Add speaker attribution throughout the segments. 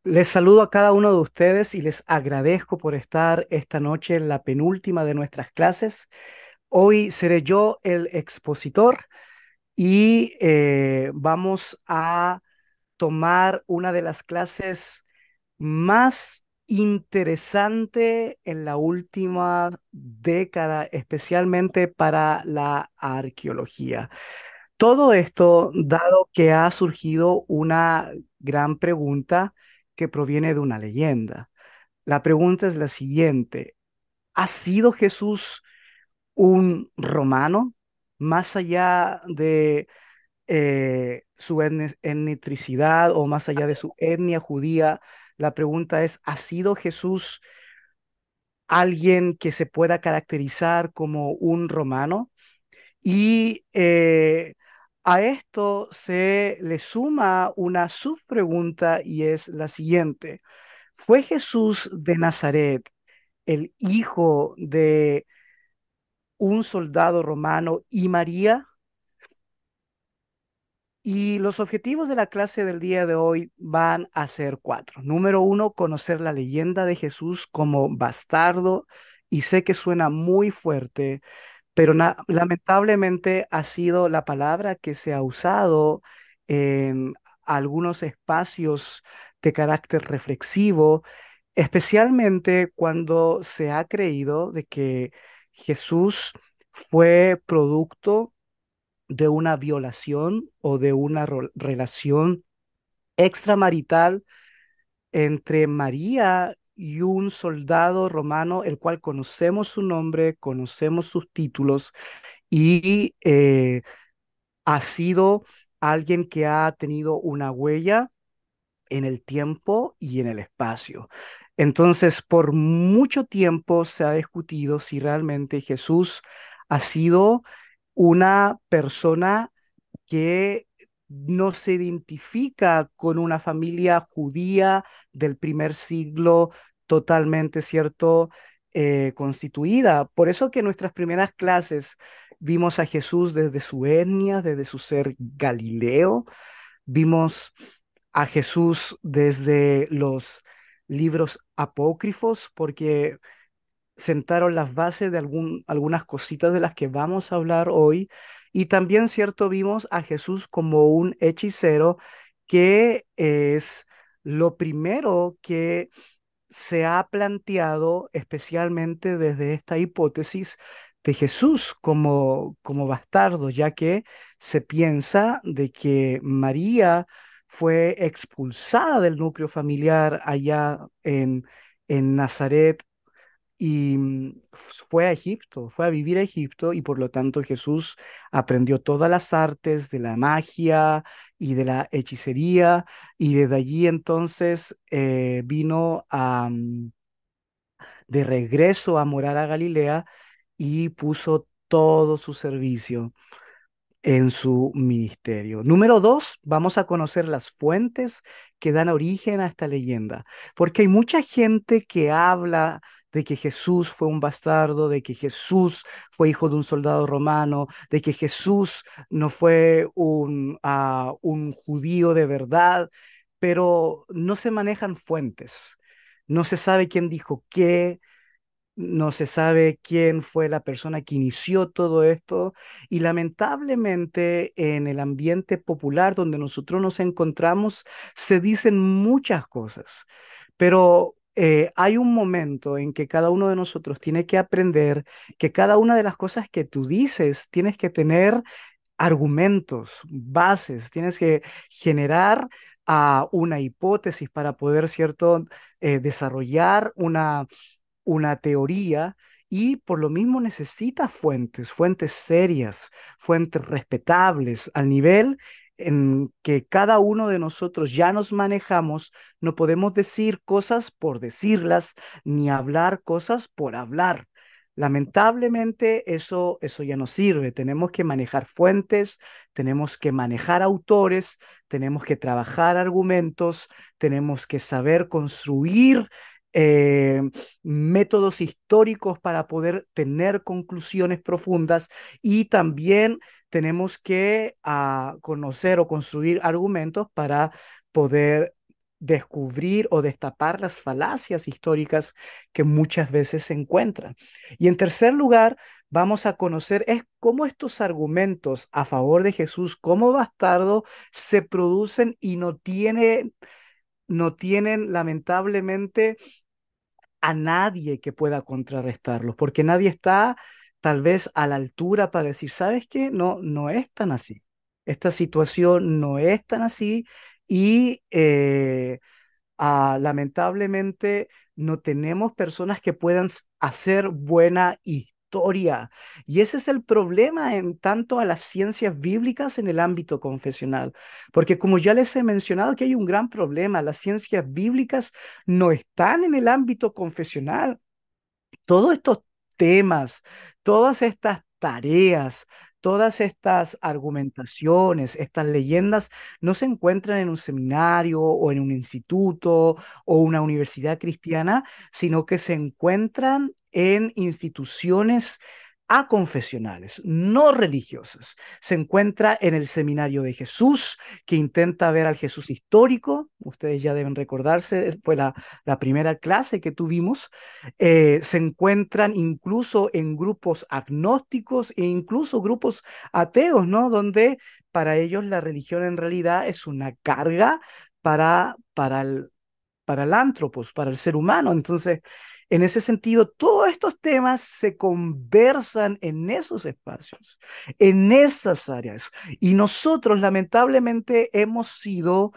Speaker 1: Les saludo a cada uno de ustedes y les agradezco por estar esta noche en la penúltima de nuestras clases. Hoy seré yo el expositor y vamos a tomar una de las clases más interesante en la última década, especialmente para la arqueología. Todo esto dado que ha surgido una gran pregunta que proviene de una leyenda. La pregunta es la siguiente: ¿ha sido Jesús un romano? Más allá de su etnicidad o más allá de su etnia judía, la pregunta es: ¿ha sido Jesús alguien que se pueda caracterizar como un romano? Y a esto se le suma una subpregunta y es la siguiente: ¿fue Jesús de Nazaret el hijo de un soldado romano y María? Y los objetivos de la clase del día de hoy van a ser cuatro. Número uno, conocer la leyenda de Jesús como bastardo. Y sé que suena muy fuerte, pero lamentablemente ha sido la palabra que se ha usado en algunos espacios de carácter reflexivo, especialmente cuando se ha creído de que Jesús fue producto de una violación o de una relación extramarital entre María y un soldado romano, el cual conocemos su nombre, conocemos sus títulos y ha sido alguien que ha tenido una huella en el tiempo y en el espacio. Entonces, por mucho tiempo se ha discutido si realmente Jesús ha sido una persona que no se identifica con una familia judía del primer siglo totalmente, ¿cierto? Constituida. Por eso que en nuestras primeras clases vimos a Jesús desde su etnia, desde su ser Galileo, vimos a Jesús desde los libros apócrifos, porque sentaron las bases de algunas cositas de las que vamos a hablar hoy. Y también, cierto, vimos a Jesús como un hechicero, que es lo primero que se ha planteado, especialmente desde esta hipótesis de Jesús como bastardo, ya que se piensa de que María fue expulsada del núcleo familiar allá en Nazaret y fue a Egipto, fue a vivir a Egipto, y por lo tanto Jesús aprendió todas las artes de la magia y de la hechicería, y desde allí entonces vino de regreso a morar a Galilea y puso todo su servicio en su ministerio. Número dos, vamos a conocer las fuentes que dan origen a esta leyenda, porque hay mucha gente que habla de que Jesús fue un bastardo, de que Jesús fue hijo de un soldado romano, de que Jesús no fue un judío de verdad, pero no se manejan fuentes. No se sabe quién dijo qué, no se sabe quién fue la persona que inició todo esto, y lamentablemente en el ambiente popular donde nosotros nos encontramos se dicen muchas cosas, pero hay un momento en que cada uno de nosotros tiene que aprender que cada una de las cosas que tú dices tienes que tener argumentos, bases, tienes que generar una hipótesis para poder, ¿cierto?, desarrollar una teoría, y por lo mismo necesita fuentes, fuentes serias, fuentes respetables, al nivel en que cada uno de nosotros ya nos manejamos. No podemos decir cosas por decirlas, ni hablar cosas por hablar. Lamentablemente eso ya no sirve. Tenemos que manejar fuentes, tenemos que manejar autores, tenemos que trabajar argumentos, tenemos que saber construir eh, métodos históricos para poder tener conclusiones profundas, y también tenemos que conocer o construir argumentos para poder descubrir o destapar las falacias históricas que muchas veces se encuentran. Y en tercer lugar, vamos a conocer es cómo estos argumentos a favor de Jesús como bastardo se producen y no tienen lamentablemente a nadie que pueda contrarrestarlos, porque nadie está tal vez a la altura para decir, ¿sabes qué? No, no es tan así. Esta situación no es tan así y lamentablemente no tenemos personas que puedan hacer buena historia. Y ese es el problema en tanto a las ciencias bíblicas en el ámbito confesional. Porque como ya les he mencionado que hay un gran problema, las ciencias bíblicas no están en el ámbito confesional. Todos estos temas, todas estas tareas, todas estas argumentaciones, estas leyendas, no se encuentran en un seminario o en un instituto o una universidad cristiana, sino que se encuentran en instituciones aconfesionales, no religiosas. Se encuentra en el Seminario de Jesús, que intenta ver al Jesús histórico. Ustedes ya deben recordarse, fue la primera clase que tuvimos. Se encuentran incluso en grupos agnósticos e incluso grupos ateos, ¿no? Donde para ellos la religión en realidad es una carga para el ántropos, para el ser humano. Entonces, en ese sentido, todos estos temas se conversan en esos espacios, en esas áreas. Y nosotros, lamentablemente, hemos sido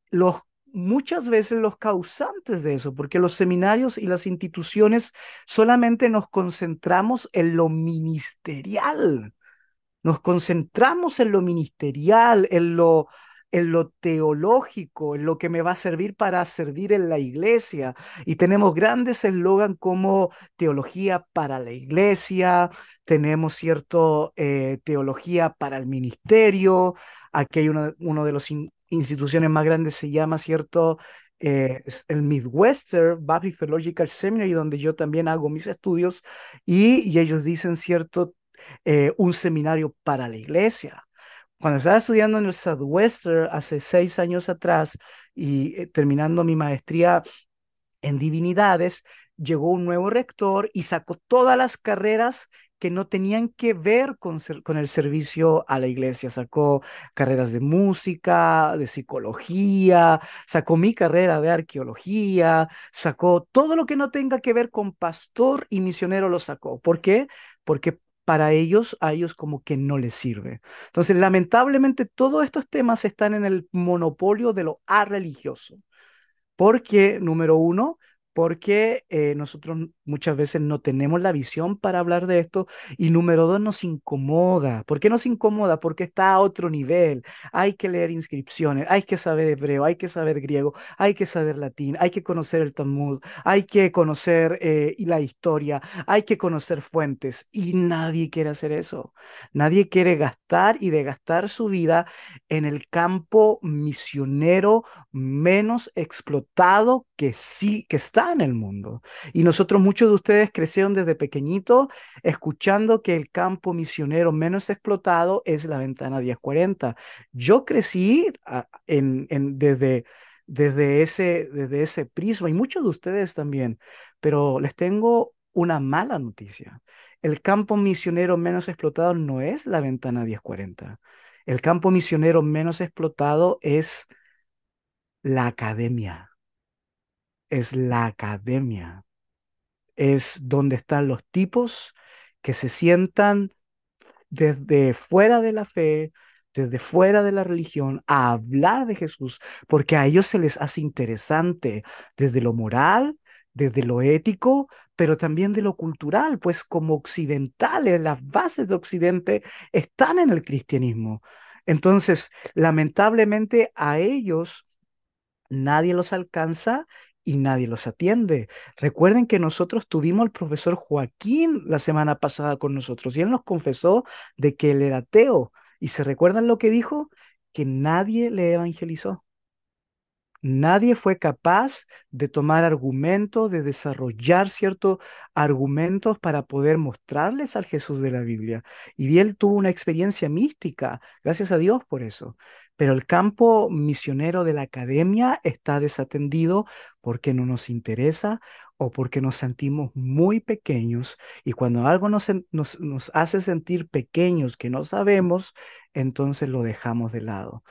Speaker 1: los muchas veces los causantes de eso, porque los seminarios y las instituciones solamente nos concentramos en lo ministerial. Nos concentramos en lo ministerial, en lo teológico, en lo que me va a servir para servir en la iglesia. Y tenemos grandes eslogan como teología para la iglesia, tenemos cierto teología para el ministerio. Aquí hay uno de los instituciones más grandes, se llama cierto es el Midwestern Baptist Theological Seminary, donde yo también hago mis estudios, y ellos dicen cierto un seminario para la iglesia. Cuando estaba estudiando en el Southwestern hace 6 años atrás y terminando mi maestría en divinidades, llegó un nuevo rector y sacó todas las carreras que no tenían que ver con el servicio a la iglesia. Sacó carreras de música, de psicología, sacó mi carrera de arqueología, sacó todo lo que no tenga que ver con pastor y misionero lo sacó. ¿Por qué? Porque para ellos, a ellos como que no les sirve. Entonces, lamentablemente, todos estos temas están en el monopolio de lo religioso. Porque, número uno, porque nosotros muchas veces no tenemos la visión para hablar de esto. Y número dos, nos incomoda. ¿Por qué nos incomoda? Porque está a otro nivel. Hay que leer inscripciones, hay que saber hebreo, hay que saber griego, hay que saber latín, hay que conocer el Talmud, hay que conocer y la historia, hay que conocer fuentes. Y nadie quiere hacer eso. Nadie quiere gastar y desgastar su vida en el campo misionero menos explotado que sí, que está en el mundo. Y nosotros, muchos de ustedes crecieron desde pequeñito escuchando que el campo misionero menos explotado es la Ventana 1040. Yo crecí desde ese prisma y muchos de ustedes también, pero les tengo una mala noticia. El campo misionero menos explotado no es la Ventana 1040. El campo misionero menos explotado la academia, es la academia, es donde están los tipos que se sientan desde fuera de la fe, desde fuera de la religión, a hablar de Jesús, porque a ellos se les hace interesante desde lo moral, desde lo ético, pero también de lo cultural, pues como occidentales, las bases de Occidente están en el cristianismo. Entonces, lamentablemente a ellos nadie los alcanza y nadie los atiende. Recuerden que nosotros tuvimos al profesor Joaquín la semana pasada con nosotros y él nos confesó de que él era ateo. ¿Y se recuerdan lo que dijo? Que nadie le evangelizó. Nadie fue capaz de tomar argumentos, de desarrollar ciertos argumentos para poder mostrarles al Jesús de la Biblia. Y él tuvo una experiencia mística, gracias a Dios por eso. pero el campo misionero de la academia está desatendido porque no nos interesa o porque nos sentimos muy pequeños. Y cuando algo nos hace sentir pequeños que no sabemos, entonces lo dejamos de lado.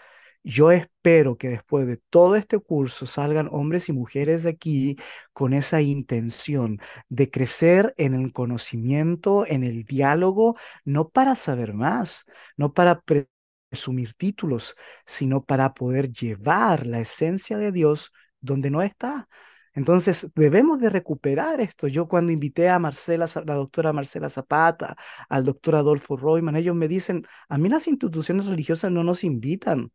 Speaker 1: Yo espero que después de todo este curso salgan hombres y mujeres de aquí con esa intención de crecer en el conocimiento, en el diálogo, no para saber más, no para presumir títulos, sino para poder llevar la esencia de Dios donde no está. Entonces, debemos de recuperar esto. Yo cuando invité a la doctora Marcela Zapata, al doctor Adolfo Royman, ellos me dicen, a mí las instituciones religiosas no nos invitan,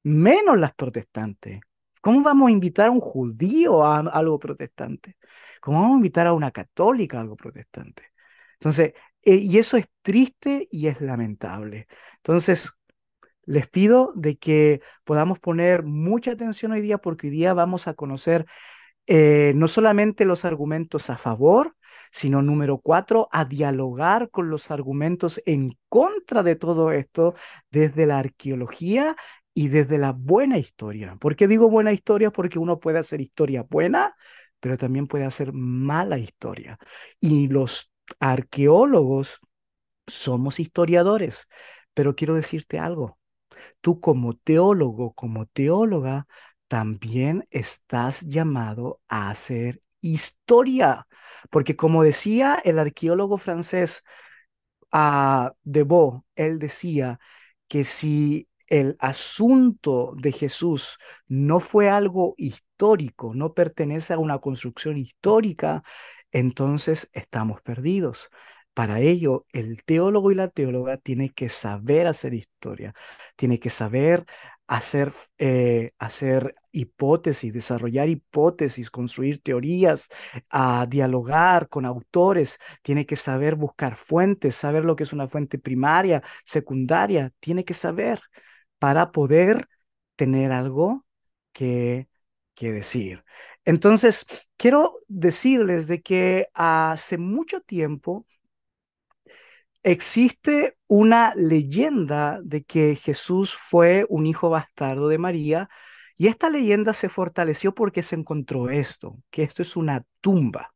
Speaker 1: menos las protestantes. ¿Cómo vamos a invitar a un judío a algo protestante? ¿Cómo vamos a invitar a una católica a algo protestante? Entonces, y eso es triste y es lamentable. Entonces, les pido de que podamos poner mucha atención hoy día porque hoy día vamos a conocer no solamente los argumentos a favor, sino número cuatro, a dialogar con los argumentos en contra de todo esto desde la arqueología y desde la buena historia. ¿Por qué digo buena historia? Porque uno puede hacer historia buena, pero también puede hacer mala historia. Y los arqueólogos somos historiadores, pero quiero decirte algo. Tú como teólogo, como teóloga, también estás llamado a hacer historia, porque como decía el arqueólogo francés Debord, él decía que si el asunto de Jesús no fue algo histórico, no pertenece a una construcción histórica, entonces estamos perdidos. Para ello, el teólogo y la teóloga tiene que saber hacer historia, tiene que saber hacer hipótesis, desarrollar hipótesis, construir teorías, a dialogar con autores, tiene que saber buscar fuentes, saber lo que es una fuente primaria, secundaria, tiene que saber para poder tener algo que, que decir. Entonces, quiero decirles de que hace mucho tiempo existe una leyenda de que Jesús fue un hijo bastardo de María y esta leyenda se fortaleció porque se encontró esto, que esto es una tumba.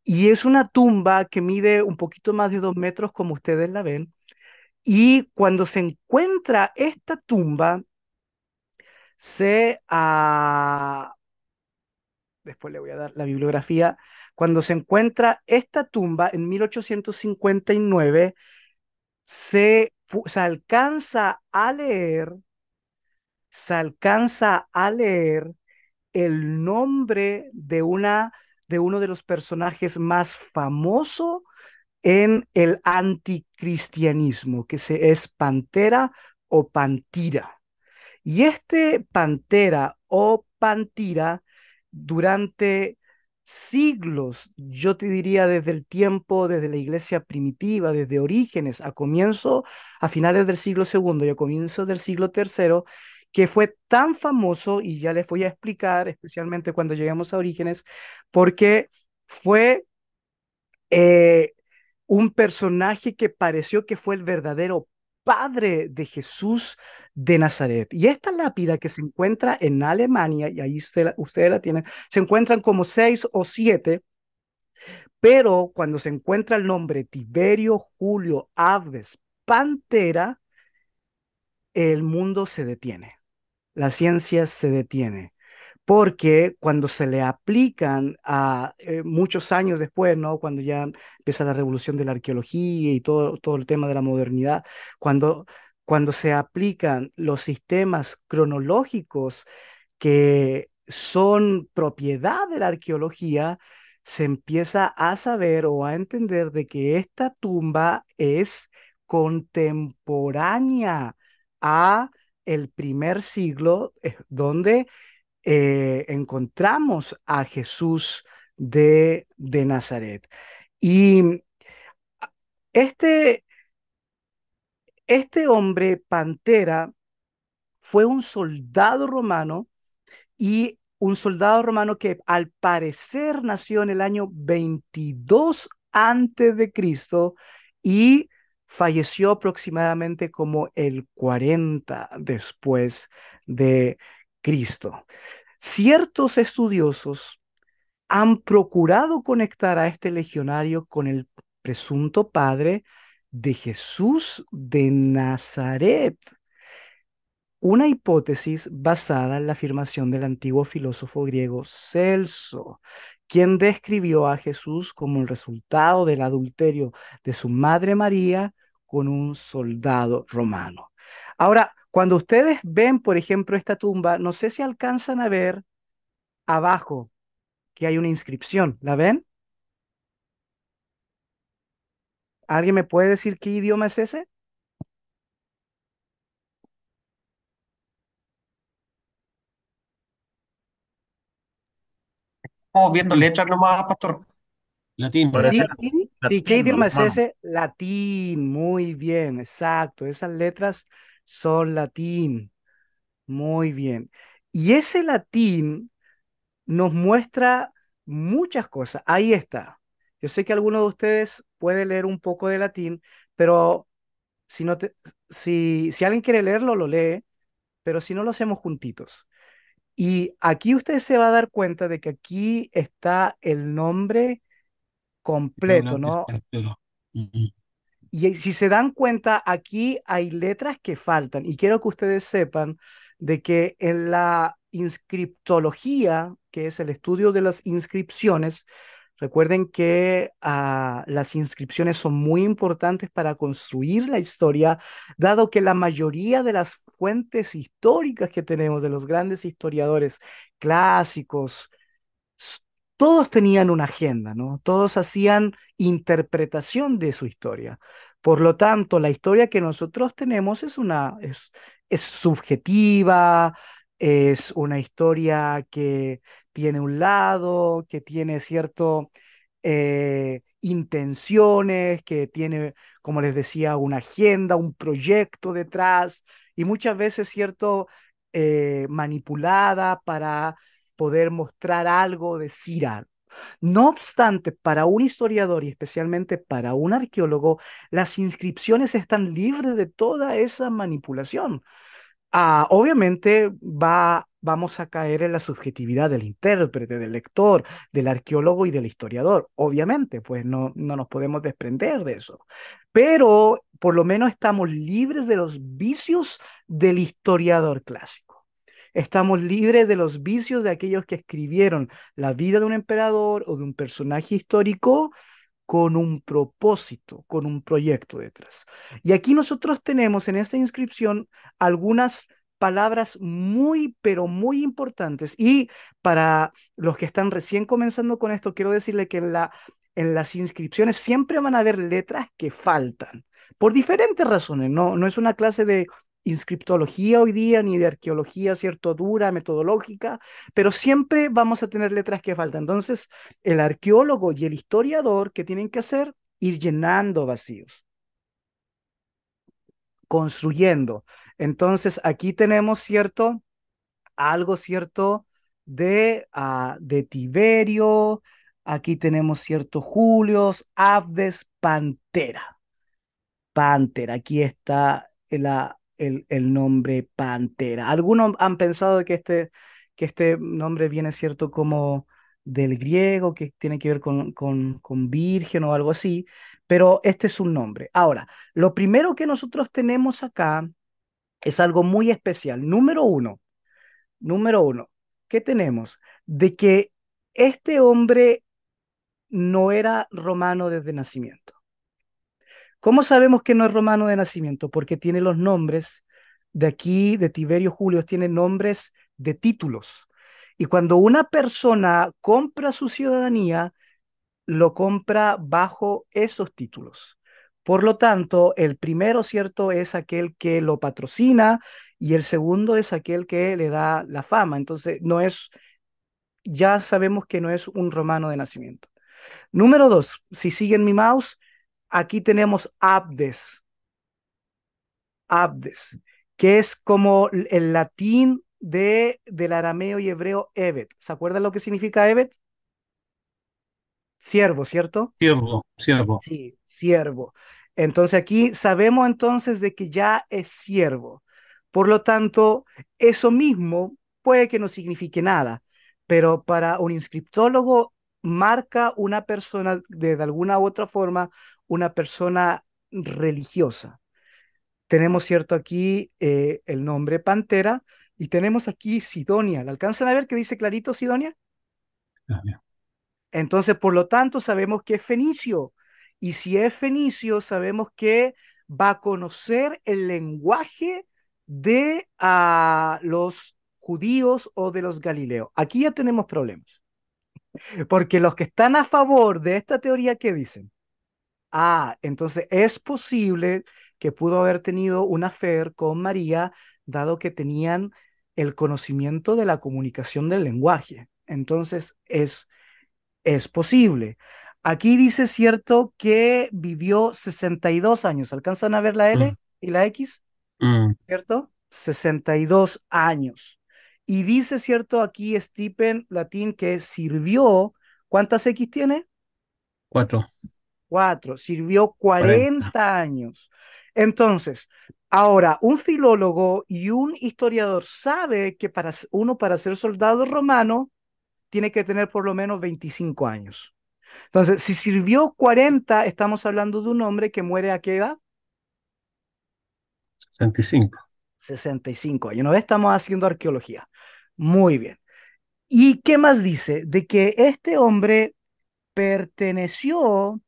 Speaker 1: Y es una tumba que mide un poquito más de 2 metros, como ustedes la ven. Y cuando se encuentra esta tumba, se, después le voy a dar la bibliografía, cuando se encuentra esta tumba en 1859, se alcanza a leer, se alcanza a leer el nombre de uno de los personajes más famosos en el anticristianismo, es Pantera o Pantira. Y este Pantera o Pantira, durante siglos, yo te diría desde el tiempo, desde la iglesia primitiva, desde Orígenes, a finales del siglo segundo y a comienzos del siglo tercero, que fue tan famoso, y ya les voy a explicar, especialmente cuando lleguemos a Orígenes, porque fue eh, un personaje que pareció que fue el verdadero padre de Jesús de Nazaret. Y esta lápida que se encuentra en Alemania, y ahí ustedes la tienen, se encuentran como 6 o 7, pero cuando se encuentra el nombre Tiberio Julio Aves Pantera, el mundo se detiene, la ciencia se detiene porque cuando se le aplican a muchos años después, ¿no? Cuando ya empieza la revolución de la arqueología y todo el tema de la modernidad, cuando, cuando se aplican los sistemas cronológicos que son propiedad de la arqueología, se empieza a saber o a entender de que esta tumba es contemporánea a el primer siglo, donde encontramos a Jesús de Nazaret. Y este, este hombre Pantera fue un soldado romano y un soldado romano que al parecer nació en el año 22 antes de Cristo y falleció aproximadamente como el 40 después de Cristo. Ciertos estudiosos han procurado conectar a este legionario con el presunto padre de Jesús de Nazaret, una hipótesis basada en la afirmación del antiguo filósofo griego Celso, quien describió a Jesús como el resultado del adulterio de su madre María con un soldado romano. Ahora, cuando ustedes ven, por ejemplo, esta tumba, no sé si alcanzan a ver abajo que hay una inscripción. ¿La ven? ¿Alguien me puede decir qué idioma es ese?
Speaker 2: Estamos viendo letras nomás, pastor. Latín.
Speaker 3: Parece
Speaker 1: Sí, sí, ¿qué
Speaker 3: latín,
Speaker 1: idioma es
Speaker 3: hermano.
Speaker 1: ese? Latín, muy bien, exacto. Esas letras son latín, muy bien. Y ese latín nos muestra muchas cosas. Ahí está. Yo sé que alguno de ustedes puede leer un poco de latín, pero si no te, si alguien quiere leerlo, lo lee, pero si no lo hacemos juntitos. Y aquí usted se va a dar cuenta de que aquí está el nombre completo,
Speaker 2: Hablar del
Speaker 1: ¿no?
Speaker 2: cartero. Ujú.
Speaker 1: Y si se dan cuenta, aquí hay letras que faltan. Y quiero que ustedes sepan de que en la inscriptología, que es el estudio de las inscripciones, recuerden que las inscripciones son muy importantes para construir la historia, dado que la mayoría de las fuentes históricas que tenemos de los grandes historiadores clásicos, s- todos tenían una agenda, ¿no? Todos hacían interpretación de su historia. Por lo tanto, la historia que nosotros tenemos es subjetiva, es una historia que tiene un lado, que tiene cierto intenciones, que tiene, como les decía, una agenda, un proyecto detrás y muchas veces cierto manipulada para poder mostrar algo, decir algo. No obstante, para un historiador y especialmente para un arqueólogo, las inscripciones están libres de toda esa manipulación. Obviamente vamos a caer en la subjetividad del intérprete, del lector, del arqueólogo y del historiador. Obviamente, pues no nos podemos desprender de eso. Pero por lo menos estamos libres de los vicios del historiador clásico. Estamos libres de los vicios de aquellos que escribieron la vida de un emperador o de un personaje histórico con un propósito, con un proyecto detrás. Y aquí nosotros tenemos en esta inscripción algunas palabras muy, pero muy importantes. Y para los que están recién comenzando con esto, quiero decirle que en las inscripciones siempre van a haber letras que faltan, por diferentes razones. No es una clase de inscriptología hoy día, ni de arqueología, cierto, dura, metodológica, pero siempre vamos a tener letras que faltan. Entonces, el arqueólogo y el historiador, ¿qué tienen que hacer? Ir llenando vacíos, construyendo. Entonces, aquí tenemos cierto, algo cierto de Tiberio, aquí tenemos cierto Julios, Abdes, Pantera. Pantera, aquí está el nombre Pantera. Algunos han pensado que este nombre viene, cierto, como del griego, que tiene que ver con virgen o algo así, pero este es un nombre. Ahora, lo primero que nosotros tenemos acá es algo muy especial. Número uno, ¿qué tenemos? De que este hombre no era romano desde nacimiento. ¿Cómo sabemos que no es romano de nacimiento? Porque tiene los nombres de aquí, de Tiberio Julio, tiene nombres de títulos. Y cuando una persona compra su ciudadanía, lo compra bajo esos títulos. Por lo tanto, el primero, cierto, es aquel que lo patrocina y el segundo es aquel que le da la fama. Entonces, ya sabemos que no es un romano de nacimiento. Número dos, si siguen mi mouse, aquí tenemos Abdes. Abdes, que es como el latín del arameo y hebreo Evet. ¿Se acuerdan lo que significa Evet? Siervo, ¿cierto?
Speaker 2: Siervo, siervo.
Speaker 1: Sí, siervo. Entonces aquí sabemos entonces de que ya es siervo. Por lo tanto, eso mismo puede que no signifique nada, pero para un inscriptólogo marca una persona de alguna u otra forma, una persona religiosa. Tenemos, cierto, aquí el nombre Pantera y tenemos aquí Sidonia. ¿La alcanzan a ver que dice clarito Sidonia?
Speaker 2: Ah, bien.
Speaker 1: Entonces, por lo tanto, sabemos que es fenicio. Y si es fenicio, sabemos que va a conocer el lenguaje de los judíos o de los galileos. Aquí ya tenemos problemas, porque los que están a favor de esta teoría, ¿qué dicen? Entonces es posible que pudo haber tenido una affair con María, dado que tenían el conocimiento de la comunicación del lenguaje. Entonces es posible. Aquí dice, cierto, que vivió 62 años. ¿Alcanzan a ver la
Speaker 2: Mm,
Speaker 1: L y la X?
Speaker 2: mm,
Speaker 1: ¿Cierto? 62 años. Y dice, cierto, aquí Stephen Latín que sirvió. ¿Cuántas X tiene?
Speaker 2: 4,
Speaker 1: Cuatro. Sirvió
Speaker 2: 40.
Speaker 1: 40 años. Entonces, ahora, un filólogo y un historiador sabe que uno para ser soldado romano tiene que tener por lo menos 25 años. Entonces, si sirvió 40, estamos hablando de un hombre que muere a qué edad?
Speaker 2: 65.
Speaker 1: 65 años. ¿No? Estamos haciendo arqueología. Muy bien. ¿Y qué más dice? De que este hombre perteneció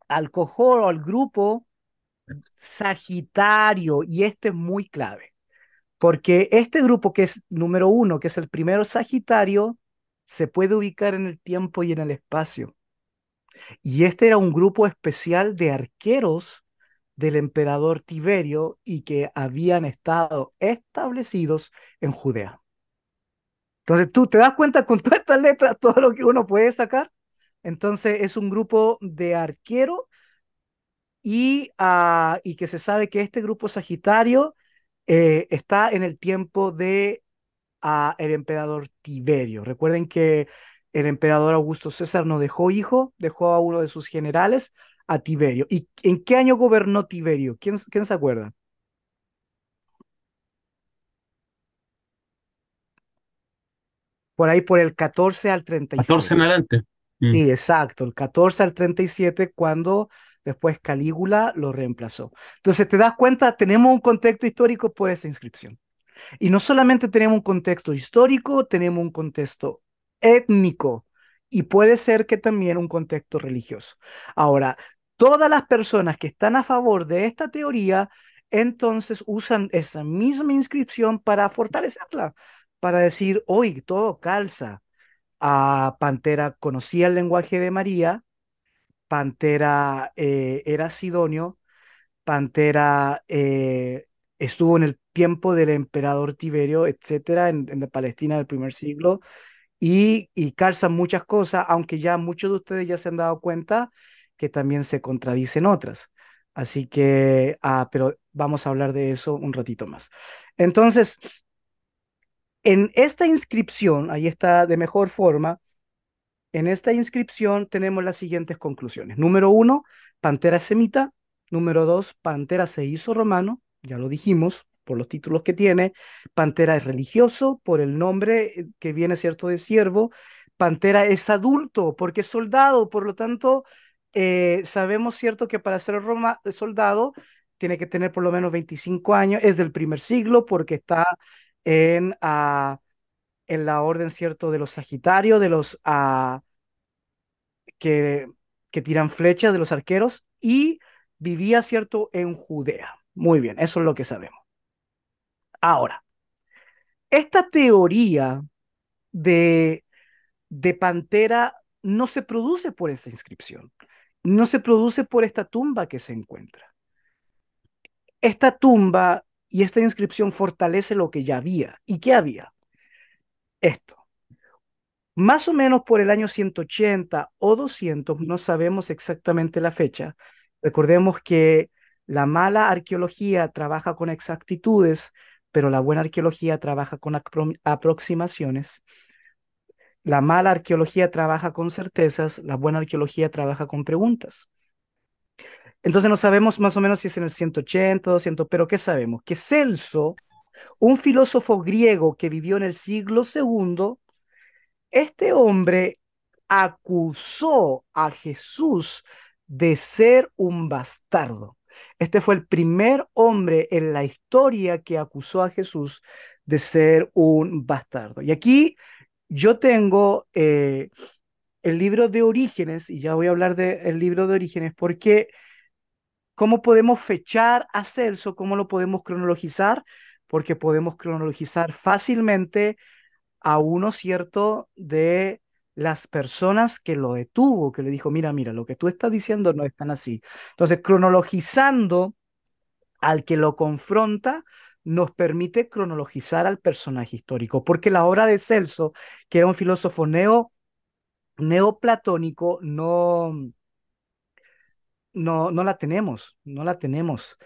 Speaker 1: al cohort o al grupo Sagitario, y este es muy clave, porque este grupo que es número uno, que es el primero Sagitario, se puede ubicar en el tiempo y en el espacio. Y este era un grupo especial de arqueros del emperador Tiberio y que habían estado establecidos en Judea. Entonces, tú te das cuenta con todas estas letras, todo lo que uno puede sacar. Entonces, es un grupo de arqueros y que se sabe que este grupo Sagitario está en el tiempo de el emperador Tiberio. Recuerden que el emperador Augusto César no dejó hijo, dejó a uno de sus generales, a Tiberio. ¿Y en qué año gobernó Tiberio? ¿Quién se acuerda? Por ahí por el 14 al
Speaker 2: 14 en
Speaker 1: 37.
Speaker 2: adelante. Mm,
Speaker 1: Sí, exacto, el 14 al 37 cuando después Calígula lo reemplazó. Entonces, te das cuenta, tenemos un contexto histórico por esa inscripción. Y no solamente tenemos un contexto histórico, tenemos un contexto étnico y puede ser que también un contexto religioso. Ahora, todas las personas que están a favor de esta teoría, entonces usan esa misma inscripción para fortalecerla, para decir, hoy todo calza. Pantera conocía el lenguaje de María, Pantera era sidonio, Pantera estuvo en el tiempo del emperador Tiberio, etcétera, en la Palestina del primer siglo, y calzan muchas cosas, aunque ya muchos de ustedes ya se han dado cuenta que también se contradicen otras. Así que, pero vamos a hablar de eso un ratito más. Entonces, en esta inscripción, ahí está de mejor forma, en esta inscripción tenemos las siguientes conclusiones. Número uno, Pantera es semita. Número dos, Pantera se hizo romano, ya lo dijimos por los títulos que tiene. Pantera es religioso por el nombre que viene, cierto, de siervo. Pantera es adulto porque es soldado, por lo tanto, sabemos, cierto, que para ser soldado tiene que tener por lo menos 25 años. Es del primer siglo porque está en, en la orden, cierto, de los Sagitarios, de los que, que tiran flechas de los arqueros y vivía, cierto, en Judea. Muy bien, eso es lo que sabemos. Ahora, esta teoría de, de Pantera no se produce por esa inscripción, no se produce por esta tumba que se encuentra. Esta tumba y esta inscripción fortalece lo que ya había. ¿Y qué había? Esto. Más o menos por el año 180 o 200, no sabemos exactamente la fecha. Recordemos que la mala arqueología trabaja con exactitudes, pero la buena arqueología trabaja con aproximaciones. La mala arqueología trabaja con certezas, la buena arqueología trabaja con preguntas. Entonces no sabemos más o menos si es en el 180, 200, pero ¿qué sabemos? Que Celso, un filósofo griego que vivió en el siglo segundo, este hombre acusó a Jesús de ser un bastardo. Este fue el primer hombre en la historia que acusó a Jesús de ser un bastardo. Y aquí yo tengo el libro de Orígenes, y ya voy a hablar del libro de Orígenes, porque ¿cómo podemos fechar a Celso? ¿Cómo lo podemos cronologizar? Porque podemos cronologizar fácilmente a uno, ¿cierto?, de las personas que lo detuvo, que le dijo, mira, mira, lo que tú estás diciendo no es tan así. Entonces, cronologizando al que lo confronta, nos permite cronologizar al personaje histórico, porque la obra de Celso, que era un filósofo neoplatónico, no la tenemos, no la tenemos.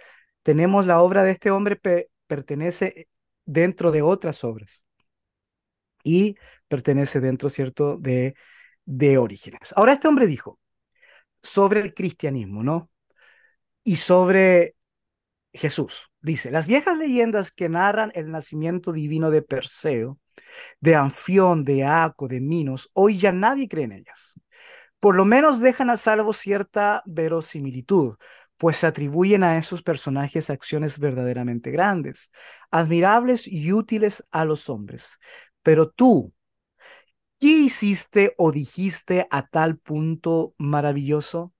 Speaker 1: Tenemos la obra de este hombre, pertenece dentro de otras obras y pertenece dentro, ¿cierto?, de Orígenes. Ahora, este hombre dijo sobre el cristianismo, ¿no? Y sobre Jesús. Dice, las viejas leyendas que narran el nacimiento divino de Perseo, de Anfión, de Aco, de Minos, hoy ya nadie cree en ellas. Por lo menos dejan a salvo cierta verosimilitud, pues se atribuyen a esos personajes acciones verdaderamente grandes, admirables y útiles a los hombres. Pero tú, ¿qué hiciste o dijiste a tal punto maravilloso?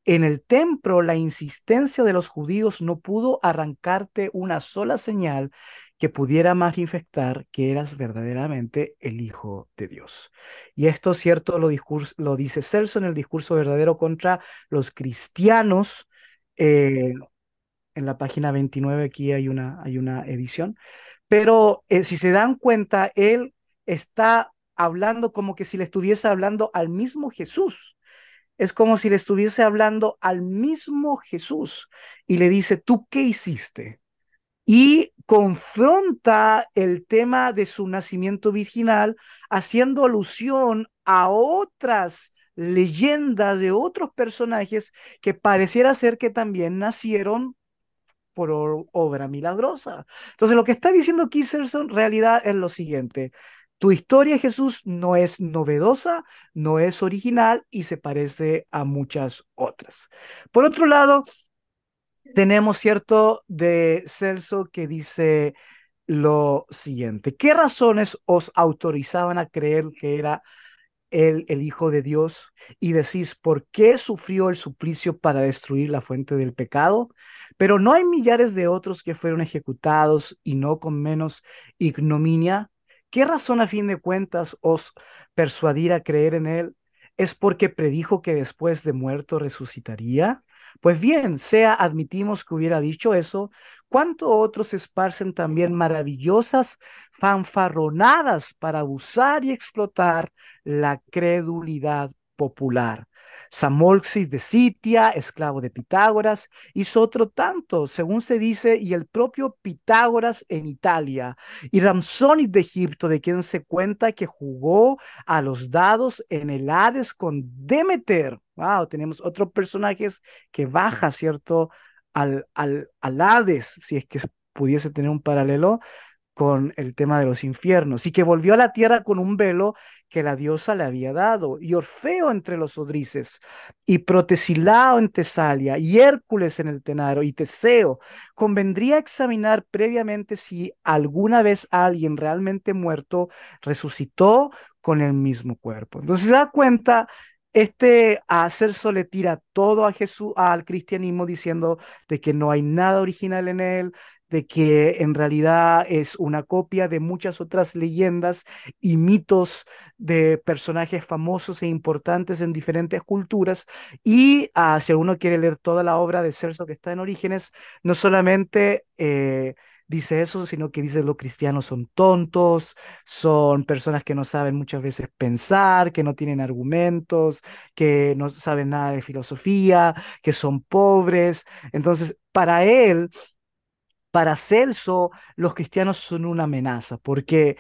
Speaker 1: En el templo, la insistencia de los judíos no pudo arrancarte una sola señal que pudiera manifestar que eras verdaderamente el Hijo de Dios. Y esto, cierto, lo dice Celso en el discurso verdadero contra los cristianos. eh, en la página 29 aquí hay una edición. Pero si se dan cuenta, él está hablando como que si le estuviese hablando al mismo Jesús. Es como si le estuviese hablando al mismo Jesús y le dice, ¿tú qué hiciste? Y confronta el tema de su nacimiento virginal haciendo alusión a otras leyendas de otros personajes que pareciera ser que también nacieron por obra milagrosa. Entonces, lo que está diciendo Kisserson en realidad es lo siguiente. Tu historia, Jesús, no es novedosa, no es original y se parece a muchas otras. Por otro lado, tenemos cierto de Celso que dice lo siguiente. ¿Qué razones os autorizaban a creer que era el Hijo de Dios, y decís, ¿por qué sufrió el suplicio para destruir la fuente del pecado? Pero no hay millares de otros que fueron ejecutados y no con menos ignominia. ¿Qué razón a fin de cuentas os persuadir a creer en él? ¿Es porque predijo que después de muerto resucitaría? Pues bien, sea admitimos que hubiera dicho eso, ¿cuánto otros esparcen también maravillosas fanfarronadas para abusar y explotar la credulidad popular? Samolxis de Sitia, esclavo de Pitágoras, hizo otro tanto, según se dice, y el propio Pitágoras en Italia, y Ramsónic de Egipto, de quien se cuenta que jugó a los dados en el Hades con Demeter. Wow, tenemos otros personajes que baja, ¿cierto? Al Hades, si es que pudiese tener un paralelo con el tema de los infiernos, y que volvió a la tierra con un velo que la diosa le había dado, y Orfeo entre los odrices, y Protesilao en Tesalia, y Hércules en el Tenaro, y Teseo. Convendría examinar previamente si alguna vez alguien realmente muerto resucitó con el mismo cuerpo. Entonces se da cuenta. A Celso le tira todo a Jesús, al cristianismo, diciendo de que no hay nada original en él, de que en realidad es una copia de muchas otras leyendas y mitos de personajes famosos e importantes en diferentes culturas. Y si uno quiere leer toda la obra de Celso que está en Orígenes, no solamente dice eso, sino que dice los cristianos son tontos, son personas que no saben muchas veces pensar, que no tienen argumentos, que no saben nada de filosofía, que son pobres. Entonces, para Celso, los cristianos son una amenaza porque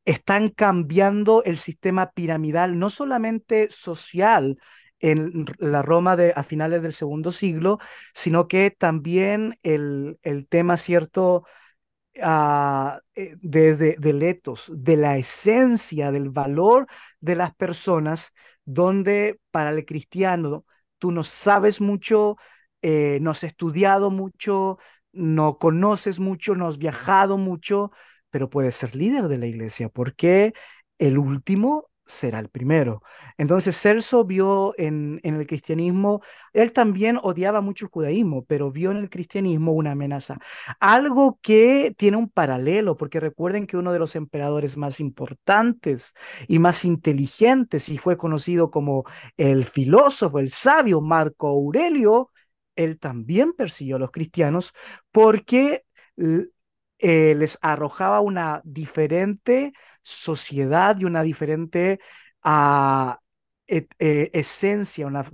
Speaker 1: están cambiando el sistema piramidal, no solamente social en la Roma a finales del segundo siglo, sino que también el tema, cierto, del ethos, de la esencia, del valor de las personas, donde para el cristiano tú no sabes mucho, no has estudiado mucho, no conoces mucho, no has viajado mucho, pero puedes ser líder de la iglesia, porque el último será el primero. Entonces Celso vio en el cristianismo, él también odiaba mucho el judaísmo, pero vio en el cristianismo una amenaza. Algo que tiene un paralelo, porque recuerden que uno de los emperadores más importantes y más inteligentes, y fue conocido como el filósofo, el sabio Marco Aurelio, él también persiguió a los cristianos porque l- les arrojaba una diferente sociedad y una diferente ah, esencia, una